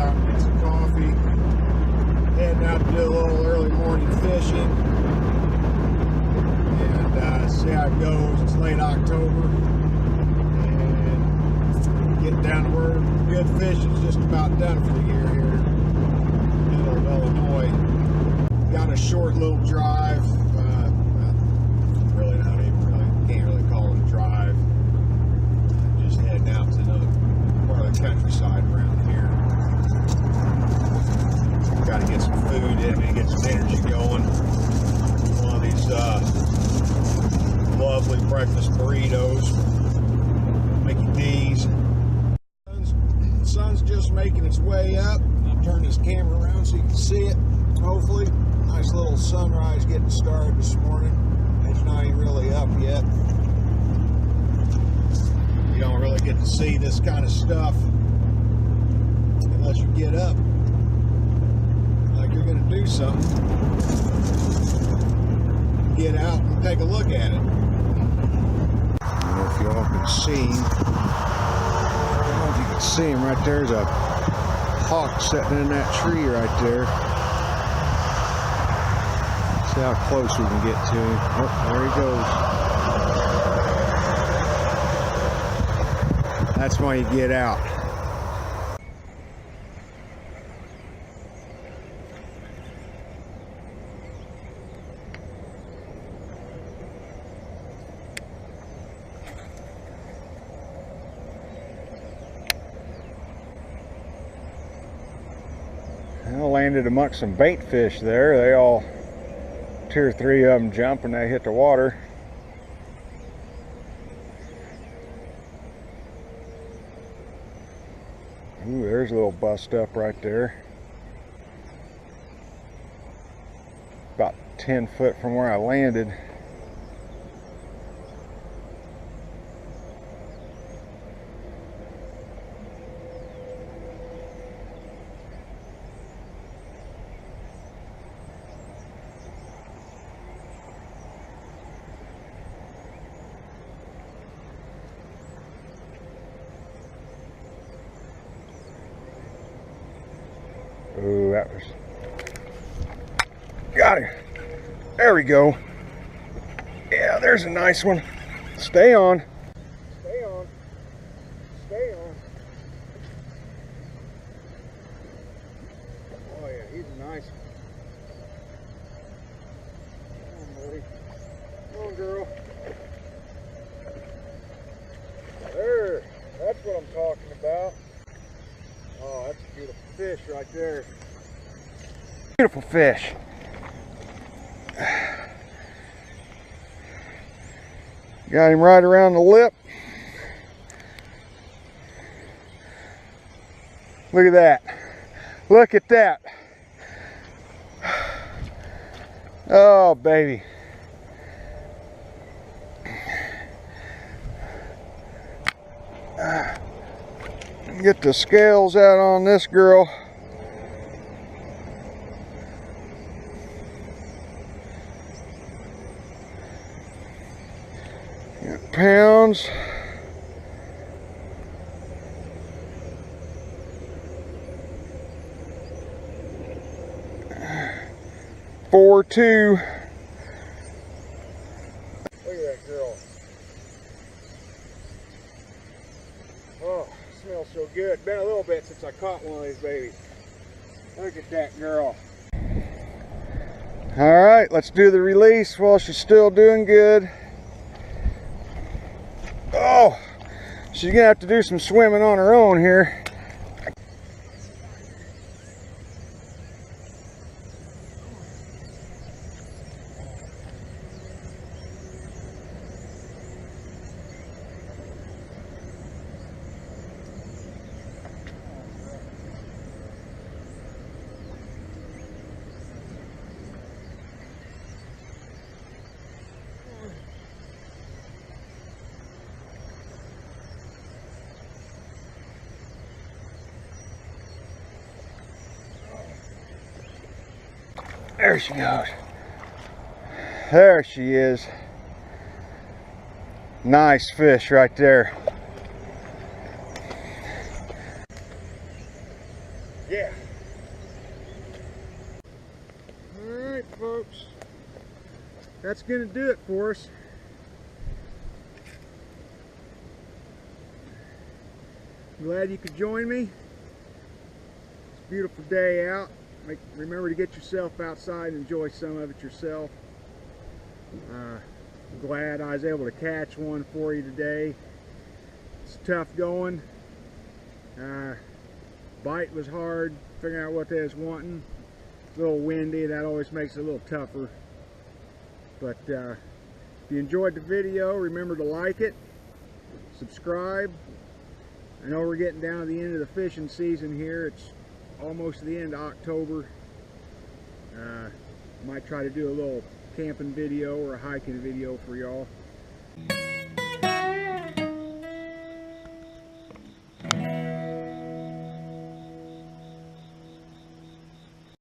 stop and get some coffee. Heading out to do a little early morning fishing. And see how it goes. It's late October. And getting down to where good fishing's just about done for the year here. Middle of Illinois. Got a short little drive. Really not even really, can't really call it a drive. Just heading out to another part of the countryside around here. Got to get some food in me, get some energy going. One of these lovely breakfast burritos, Mickey D's. The sun's just making its way up. I'll turn this camera around so you can see it. Hopefully, nice little sunrise getting started this morning. It's not even really up yet. You don't really get to see this kind of stuff unless you get up like you're going to do something. Get out and take a look at it. I don't know if y'all can see him. I don't know if you can see him right there. There's a hawk sitting in that tree right there. See how close we can get to him. Oh, there he goes. That's why you get out. I landed amongst some bait fish there. They all, 2 or 3 of them jump when they hit the water. Ooh, there's a little bust up right there. About 10 foot from where I landed. Ooh, that was... Got him. There we go. Yeah, there's a nice one. Stay on. Stay on. Stay on. Oh yeah, he's a nice one. Come on, buddy. Come on, girl. There. That's what I'm talking about. Oh, that's a beautiful fish right there. Beautiful fish. Got him right around the lip. Look at that. Look at that. Oh, baby. Get the scales out on this girl. Got pounds. Four, 2. Look at that girl. Oh, smells so good. Been a little bit since I caught one of these babies. Look at that girl. All right, let's do the release while she's still doing good. Oh, she's gonna have to do some swimming on her own here. There she goes. There she is. Nice fish right there. Yeah. Alright folks, that's going to do it for us. Glad you could join me. It's a beautiful day out. Remember to get yourself outside and enjoy some of it yourself. Glad I was able to catch one for you today. It's tough going. Bite was hard, figuring out what they was wanting. It's a little windy, that always makes it a little tougher. But if you enjoyed the video, remember to like it, subscribe. I know we're getting down to the end of the fishing season here. It's almost the end of October. Might try to do a little camping video or a hiking video for y'all.